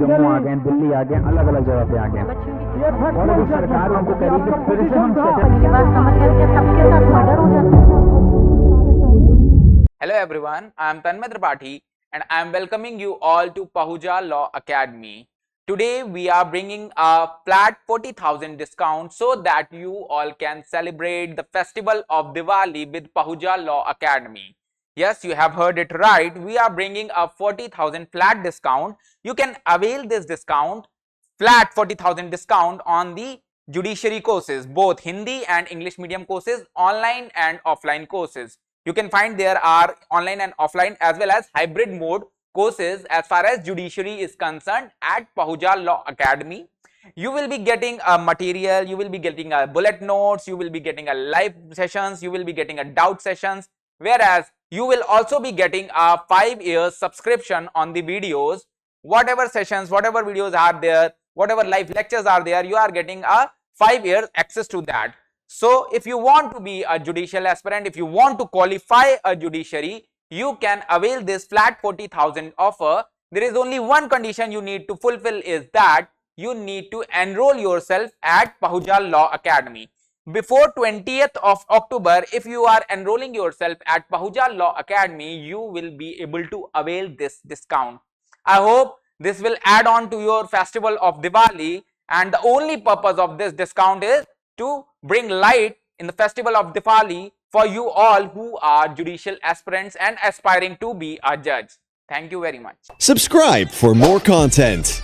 जम्मू आ गए, दिल्ली आ गए, अलग अलग जगह पे आ गए और अभी सरकार हमको कह रही है कि फिर से हम मेरी बात समझ गए कि सबके साथ मर्डर हो जाता है। Hello everyone, I am Tanmay Tripathi and I am welcoming you all to Pahuja Law Academy. Today we are bringing a flat 40,000 discount so that you all can celebrate the festival of Diwali with Pahuja Law Academy. Yes, you have heard it right. We are bringing a 40,000 flat discount. You can avail this discount, flat 40,000 discount on the judiciary courses, both Hindi and English medium courses, online and offline courses. You can find there are online and offline as well as hybrid mode courses as far as judiciary is concerned at Pahuja Law Academy. You will be getting a material, you will be getting a bullet notes, you will be getting a live sessions, you will be getting a doubt sessions, whereas you will also be getting a 5-year subscription on the videos. Whatever sessions, whatever videos are there, whatever live lectures are there, you are getting a 5-year access to that. So if you want to be a judicial aspirant, if you want to qualify a judiciary, you can avail this flat 40,000 offer. There is only one condition you need to fulfill, is that you need to enroll yourself at Pahuja Law Academy. Before 20th of October, if you are enrolling yourself at Pahuja Law Academy, you will be able to avail this discount. I hope this will add on to your festival of Diwali, and the only purpose of this discount is to bring light in the festival of Diwali for you all who are judicial aspirants and aspiring to be a judge. Thank you very much. Subscribe for more content.